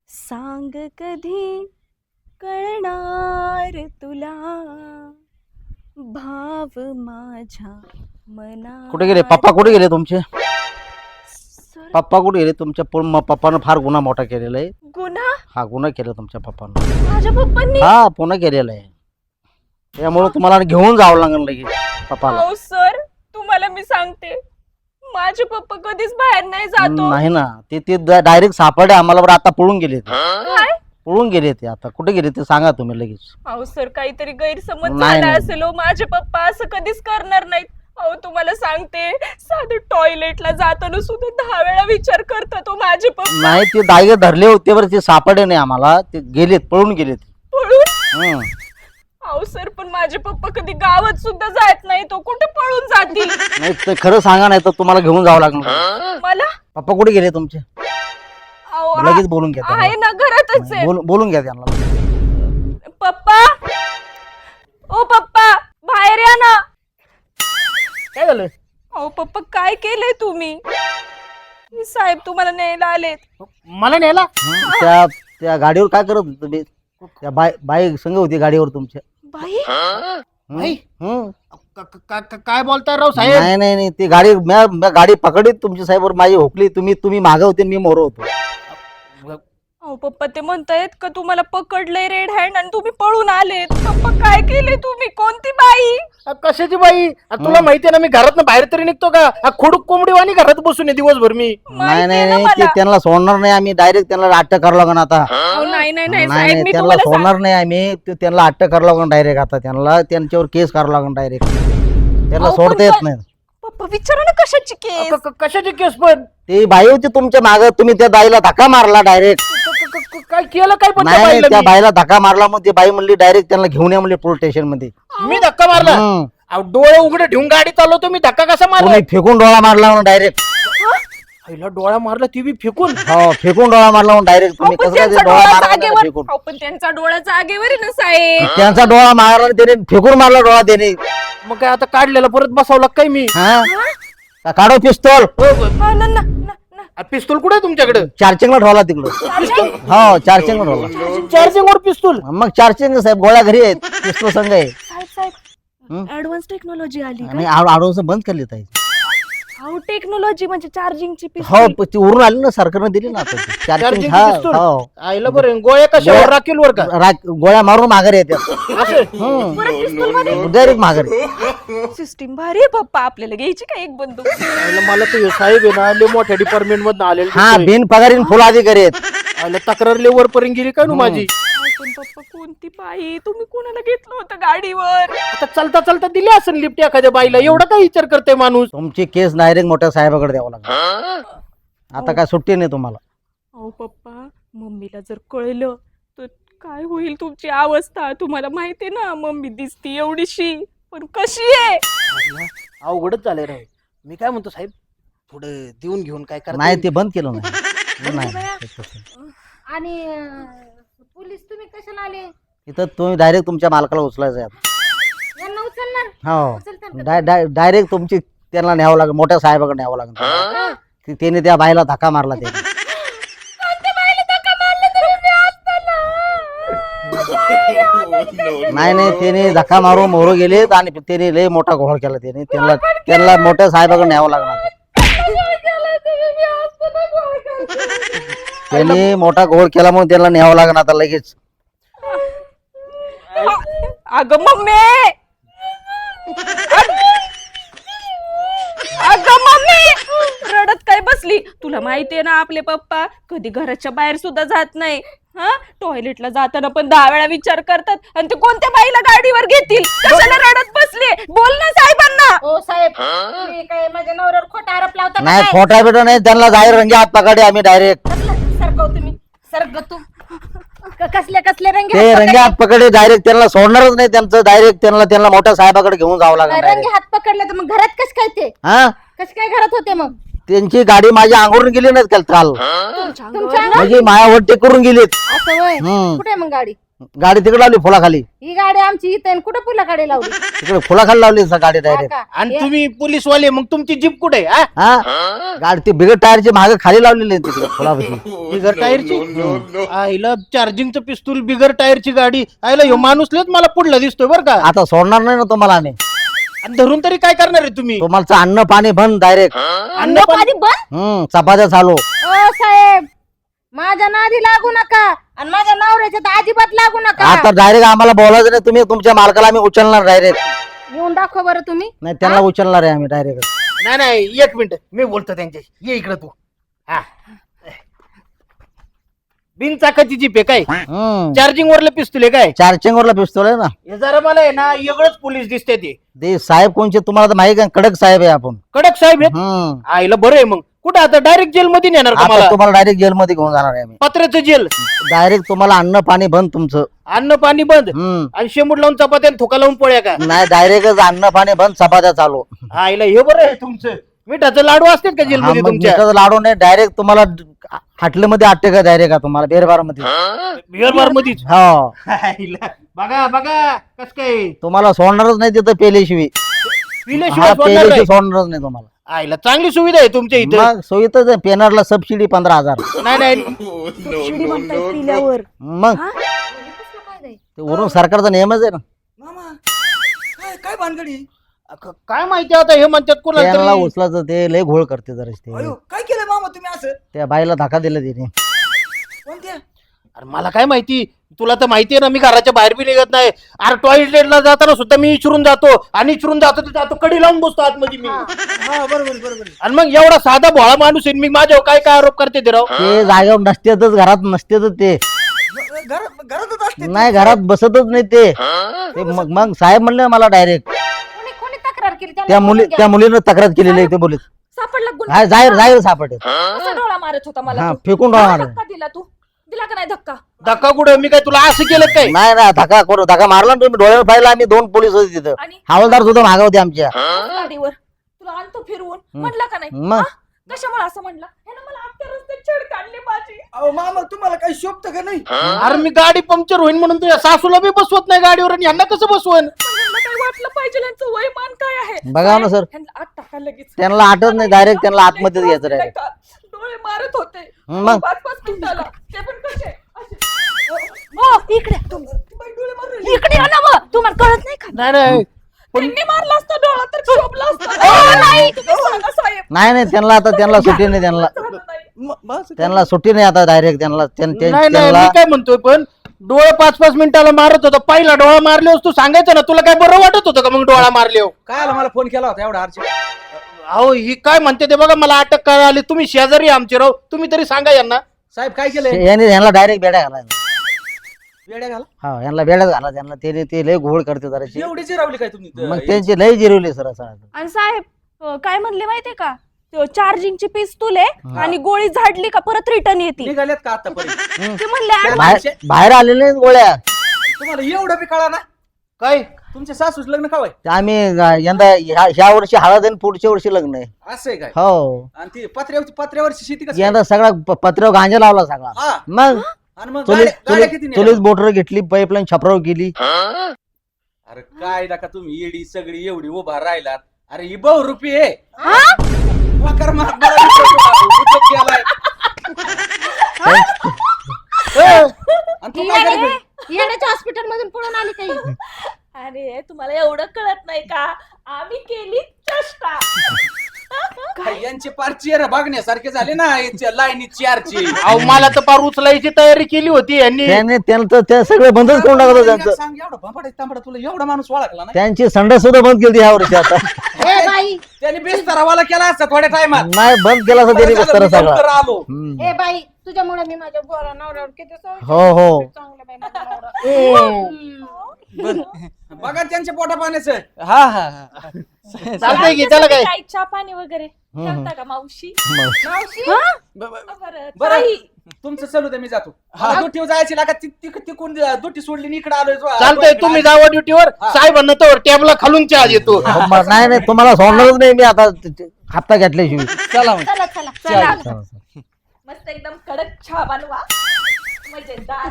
सांग कधी कळणार तुला भाव माझ्या मना. कुठे गेले पप्पा? कुठे गेले तुमचे सर, पप्पा? कुठे गेले तुमच्या? पप्पानं फार गुन्हा मोठा केलेला आहे. गुन्हा हा गुन्हा केला तुमच्या पप्पानं. माझ्या पप्पांनी? हा पुन्हा केलेला आहे. त्यामुळे तुम्हाला घेऊन जावं लागेल लगेच पप्पाला. हो सर, तुम्हाला मी सांगते माझे पप्पा कधीच बाहेर नाही जातो. नाही ना, ते डायरेक्ट सापडे आम्हाला. बरं आता पळून गेले ते. काय? पळून गेले ते. आता कुठे गेले ते सांगा तुम्ही लगेच. अहो सर, काहीतरी गैरसमज नाही, झाला नाही. असेल हो. माझे पप्पा असं कधीच करणार नाहीत. अहो तुम्हाला सांगते, साधं टॉयलेटला जाताना सुद्धा 10 वेळा विचार करतात तो माझे पप्पा. नाही, ते दायगे धरले होते बरं, ते सापडे नाही आम्हाला. ते गेलेत, पळून गेलेत. पळून? अहो सर, पण माझे पप्पा कधी गावात सुद्धा जात नाही. तो कुठे पळून जातील? नाही ते खरं सांगा, नाही तर तुम्हाला घेऊन जावं लागणार. मला? पप्पा कुठे गेले तुमचे? अहो, लगेच बोलून घ्या आहे ना, घरातच आहे. बोलून घ्या त्यांना. पप्पा, ओ पप्पा, बाहेर या ना. काय झालं? अहो पप्पा, काय केलंय तुम्ही? हे साहेब तुम्हाला न्यायला आलेत. मला न्यायला? त्या गाडीवर काय करत होते तुम्ही? त्या बाई संग होती गाडीवर तुमच्या. बाई? बाई? हं. काय बोलताय राव साहेब? नाही नाही नाही, ती गाडी म्या गाडी पकडली तुमची साहेबवर, माझी होकली. तुम्ही मागे होते आणि मी मोर होतो. अहो पप्पा, ते म्हणतायत का तुम्हाला पकडलंय रेड हँड आणि तुम्ही पळून आलेत. पप्पा, काय केले तुम्ही? कोणती बाई? कशाची बाई? तुला माहितीये ना, मी घरात बाहेर तरी निघतो का? खुडूक कोंबडीवाणी घरात बसून आहे दिवसभर मी. नाही नाही ना नाही, ते मला. त्यांना सोडणार नाही आम्ही. डायरेक्ट त्यांना अटक करावं लागणार आता. अहो, नाही नाही नाही नाही साहेब, नाही, मी त्यांना तुम्हाला सोडणार नाही आम्ही. त्यांना अटक करावं लागणार डायरेक्ट आता. त्यांच्यावर केस करावं लागणार डायरेक्ट. त्यांना अहो, सोडता पण येत काय- नाही. पप्पा, विचारा ना कशाची केस? कशाची केस पण? ती बाई होती तुमच्या माग, तुम्ही त्या बाईला धक्का मारला डायरेक्ट. काय केलं काय पण त्या नाही बाईला त्या मी? बाईला धक्का मारला, मग ती बाई म्हणली डायरेक्ट त्यांना घेऊन या म्हणली पोलीस स्टेशन मध्ये. मी धक्का मारला? हं. अहो, डोळे उघडे ठेवून गाडी चालवतो मी, धक्का कसा मारला? कोणी फेकून डोळा मारला म्हणून डायरेक्ट. पहिला डोळा मारला ती बी फेकून. हो, फेकून डोळा मारला म्हणून डायरेक्ट. अहो, तुम्ही पण कसं काय ते त्यांचा डोळा डोळा मारला नाही जागेवर फेकून? अहो, पण त्यांचा डोळा जागेवर आहे ना साहेब. त्यांचा डोळा मारला आणि त्याने फेकून मारला डोळा त्याने. मग काय आता काढलेला परत बसवला काय मी? हा? का काढो पिस्तोल. हा, ना, ना, ना, ना. पिस्तूल कुठे आहे तुमच्याकडे? चार्जिंगला ठेवला तिकडं. हो, चार्जिंगला ठेवला. चार्जिंग वर पिस्तूल? मग चार्जिंग साहेब, गोळ्या घरी आहेत, पिस्तूल संघ आहे. साहेब साहेब, ऍडव्हान्स टेक्नॉलॉजी आली का? आणि आडवस बंद केली ताई. अहो, टेक्नॉलॉजी म्हणजे चार्जिंगची हो, ती उरून आली ना, सरकारनं दिली ना आता ती. चार्जिंग. चार्जिंगची हा, पिस्तूल? हो. आईला बरं, गोळ्या कशावर? राखेल वर का? गोळ्या मारून माघारी येतात. डायरेक्ट माघारी. सिस्टीम भारी आहे पप्पा. आपल्याला घ्यायची का एक बंदूक? आईला मला तर हे साहेब आहे ना, लय मोठ्या डिपार्टमेंट मधून आलेले हा, दिसतोय. बिन पगारीन फुल अधिकारी आहेत. आईला तक्रार लय वरपर्यंत गेली काय नु माझी? अहो, पण पप्पा, कोणती बाई? तुम्ही कोणाला घेतलं होतं गाडीवर? आता चलता चलता दिली असेल लिफ्ट एखाद्या बाईला, एवढा काय विचार करते माणूस? तुमची केस डायरेक्ट मोठ्या साहेबाकडे द्यावं लागेल. आता काय सुट्टी नाही तुम्हाला. अहो पप्पा, मम्मीला जर कळलं तर काय होईल तुमची अवस्था? तुम्हाला माहिती ना, मम्मी दिसती एवढीशी पण कशी आहे. अवघडच झालंय राव. मी काय म्हणतो साहेब, पुढे देऊन घेऊन काय करता नाही, येईल? ते बंद केलं नाही. आणि पोलीस तुम्ही कशाला आले? इथं तुम्ही डायरेक्ट तुमच्या मालकाला उचलायचं आहे आता. यांना उचलणार? हो, उचलताल का? डायरेक्ट तुमची त्यांना न्यावं लागेल, मोठ्या साहेबाकडे न्यावं लागेल. त्याने त्या बाईला धक्का मारला त्याने. नाही नाही, त्याने धक्का मारून मोर गेलेत आणि त्याने लय मोठा घोळ केला. त्याने त्यांना मोठ्या साहेबाकडे न्यावं लागणार. त्यांनी मोठा घोळ केला म्हणून त्यांना न्यावं लागणार आता लगेच. अगं मम्मी, अगं मम्मी, रडत काय बसली? तुला माहितीये ना, आपले पप्पा कधी घराच्या बाहेर सुद्धा जात नाही. हा, टॉयलेटला जाताना पण 10 वेळा विचार करतात. आणि ते कोणत्या बाईला गाडीवर घेतील? कशाला रडत बसली? बोल ना साहेबांना. हो साहेब, तुम्ही काय माझ्या नवऱ्यावर खोटा आरोप लावता का नाही, काय? खोटा बिटा नाही, त्यांना जाहीर रंगे हात पकडे आम्ही डायरेक्ट. कसलं सरकव तुम्ही? सरक तू. कसले कसले रंगे ते हात रंगे हात पकडे डायरेक्ट. त्यांना सोडणारच नाही. त्यांचं डायरेक्ट त्यांना मोठ्या साहेबाकडे घेऊन जावं लागणार रंगे डायरेक्ट. हात पकडले तर मग घरात कस काय ते? हा, कस काय घरात होते मग? त्यांची गाडी माझ्या अंगावरून गेली नाहीत काल. तुमच्या अंगावर? म्हणजे मायावर टेकरून गेलीत. असं होय? हम्म. कुठे आहे मग गाडी? गाडी तिकडे लावली फुलाखाली, ही गाडी आमची इथे आणि कुठं पुलाकडे लावली तिकडे फुलाखाली लावली गाडी डायरेक्ट. हा का? आणि तुम्ही पोलीसवाले मग तुमची जीप कुठे हा हा गाडी ती बिगर टायरची मागे खाली लावलेली आहे तिकडे फुलापाशी. बिगर टायरची आईला चार्जिंगचं पिस्तूल बिगर टायरची गाडी आईला ह्यो माणूस लयच मला पुढला दिसतोय बरं का. आता सोडणार नाही ना तुम्हाला आम्ही. आणि धरून तरी काय करणार आहे तुम्ही. तुम्हाला अन्न पाणी बंद डायरेक्ट. अन्न पाणी बंद. चपात्या चालू. ओ साहेब माझ्या नादी लागू नका आणि माझ्या नवऱ्याच्या तर अजिबात लागू नका. आता डायरेक्ट आम्हाला बोलायचं नाही. तुम्ही तुमच्या मालकाला आम्ही उचलणार डायरेक्ट. येऊन दाखव बरं तुम्ही. नाही त्यांना उचलणार आहे आम्ही डायरेक्ट. नाही नाही एक मिनिट मी बोलतो त्यांच्याशी. ये इकडे तू. हा बिन चाकाची जीप आहे काय. चार्जिंग वरले पिस्तूल आहे काय. चार्जिंग वरला पिस्तूल आहे ना. हे जरा मला आहे ना वेगळंच पोलीस दिसते ते साहेब कोणचे तुम्हाला तर माहिती आहे. कडक साहेब आहे आपण. कडक साहेब आहेत. आईला बरं आहे मग. कुठं आता डायरेक्ट जेल मध्ये नेणार का आता मला. तुम्हाला डायरेक्ट जेल मध्ये घेऊन जाणार आहे आम्ही. पत्र्याचं जेल. डायरेक्ट तुम्हाला अन्न पाणी बंद तुमचं. अन्न पाणी बंद आणि शेमूट लावून चपात्या आणि थोका लावून पोळ्या का. नाही डायरेक्ट अन्न पाणी बंद चपात्या चालू. आईला हे बरं आहे तुमचं. मिठाचं लाडू असतात का जेल मध्ये तुमच्या. मिठाचं लाडू नाही डायरेक्ट तुम्हाला हाटलेमध्ये आटते का डायरेक्ट का तुम्हाला बेरबार मध्ये. बिअर मध्येच. हो आईला बघा बघा कस काय तुम्हाला सोडणारच नाही तिथं पेल्याशिवाय. पिल्याशिवाय सोडणार पेल्याशिवाय नाही. सोडणारच नाही तुम्हाला. आईला चांगली सुविधा आहे तुमच्या इथे. मग सोयीतच आहे. पेनरला सबसिडी 15,000. नाही नाही शिडी म्हणताय पिल्यावर. मग ते वरून सरकारचा नियमच आहे ना. मामा काय भानगडी. काय माहिती आता हे म्हणतात कोणाला त्यांना तरी. उचलायचं ते लय घोळ करते जरा ते. अयो काय केलं मामा तुम्ही असं. त्या बाईला धक्का दिला तिने. कोणत्या. अरे मला काय माहिती. तुला तर माहितीये ना मी घराच्या बाहेर बी निघत नाही. अरे टॉयलेटला जाताना सुद्धा मी इचरून जातो आणि इचरून जातो तर जातो कडी लावून बसतो आतमध्ये मी. हा बरोबर. आणि मग एवढा साधा भोळा माणूस आहे मी माझ्यावर काय काय आरोप करते ते राव. ते जागेवर नसतेच घरात नसतेच ते. घरातच असते. नाही घरात बसतच नाही ते. ते मग साहेब म्हणले मला डायरेक्ट. कोणी तक्रार केली त्याला त्या बोलून घ्या. त्या मुलीनं तक्रार केलेली आहे ते बोलत. सापडला गुन्हा. हा जाहीर सापडे. कसा डोळा मारत होता मला हा तू? फेकून राहणार. धक्का दिला तू. दिला का नाही धक्का. धक्का कुठं मी काय तुला असं केलं काय. नाही ना धक्का मारला ना तुम्ही. डोळ्यावर पाहिला आम्ही 2 पोलीस होते तिथं. आणि हवालदार सुद्धा मागे होते आमच्या. गाडीवर तुला आणतो फिरवून म्हणला का नाही. मग कशामुळे असं म्हणला. ह्यानं मला अख्ख्या रस्त्यात छेड काढली माझी. अहो मामा तुम्हाला काही शोभत का नाही. अरे मी गाडी पंक्चर होईन म्हणून तुझ्या सासूला बी बसवत नाही गाडीवर आणि यांना कसं बसवून. ह्यांना काही वाटलं पाहिजे यांचं वयमान काय आहे. बघा ना सर. ह्यांना आत टाका लगेच. त्यांना आठवत नाही डायरेक्ट त्यांना आतमध्ये घ्यायचं डायरेक्ट. डोळे मारत होते. मग 5-5 मिनिटाला. ते पण कसे असे. हो इकडे बाई डोळे मारले. इकडे या ना मग. तुम्हाला कळत नाही का. नाही त्यांनी मारला असता डोळा तर शोभला असता. नाही तुम्ही सांगा साहेब. नाही त्यांना सुट्टी नाही. झालं नाही. त्यांना सुट्टी नाही आता डायरेक्ट त्यांना नाही मी काय म्हणतोय पण डोळे 5-5 मिनिटाला मारत होता. पहिला डोळा मारले तू सांगायचं ना. तुला काय बरं वाटत होतं का मग डोळा मारले. काय आला मला फोन केला होता एवढा अर्जंट. अहो ही काय म्हणते ते बघा मला अटक करायला आली. तुम्ही शेजारी आमचे राव. तुम्ही तरी सांगा यांना. साहेब काय केलंय. यांना डायरेक्ट बेड्या घाला. वेड्या घाला. हा यांना बेड्या घाला. त्यांना ते लय घोळ करते जराशी. एवढी जिरावली काय तुम्ही. मग त्यांची लय जिरवली सर असं. आणि साहेब काय म्हणले माहितीये का. चार्जिंगची पिस्तूल आहे आणि गोळी झाडली का परत रिटर्न येते. निघाल्यात का आतापर्यंत. ते म्हणले बाहेर आलेले नाहीत गोळ्या. तुम्हाला एवढं बी कळा ना. काय तुमच्या सासूच लग्न खावाय. आम्ही यंदा ह्या वर्षी हळद आणि पुढच्या वर्षी लग्न आहे. असं आहे काय. हो आणि ती पत्र्यावरची शेती कसं. यंदा सगळा पत्र्यावर गांजा लावला सगळा. हा मग आणि मग गाड्या किती नेल्या? चोलीस मोटर घेतली. पाईपलाईन छपराव केली. अरे काय नका तुम्ही येडी सगळी एवढी उभा राहिलात. अरे ही बहुरूपी आहे. वाकर मला विश्वास होता. उद्योग केलाय. आणि तू काय करते? येण्याच्या हॉस्पिटल मधून पळून आली काही. अरे तुम्हाला एवढं कळत नाही का. आम्ही केली चेष्टा. काय यांचे पार चेहरा बघण्यासारखे झाले ना. यांच्या लाईनी चेअरची. अहो मला तर पार उचलायची तयारी केली होती यांनी. त्यांना ते सगळे बंदच करून टाकत त्यांचं. सांग एवढा भांबाडा तांबडा तुला एवढा माणूस ओळखला ना. त्यांची संडा सुद्धा बंद केली ह्या वर्षी आता. ए बाई त्यांनी बेस्तरावाला केला असता थोड्या टायमात. नाही बंद केला असं त्यांनी बस्तर सगळा. आलो. ए बाई तुझ्यामुळे मी माझ्या गोरा नवऱ्यावर किती हो हो चांगलं बाई माझा नवरा. बघा त्यांच्या पोटा पाण्याचं. हा हा चालतंय की त्याला काय. काय चहा पाणी वगैरे करता का मावशी. मावशी बरं बरं ताई. तुमचं चालू दे मी जातो. दुटीवर जायची लागा तिकून दुटी सोडली इकडे आलोय. चालतंय तुम्ही जावा ड्युटीवर. साहेबांना तर टेबला खालून चहा येतो. नाही तुम्हाला सोडणारच नाही मी आता. हप्ता घेतल्याशिवाय. चला मग. चला चला चला. चला. मस्त एकदम कडक चहा बनवा. मजेदार.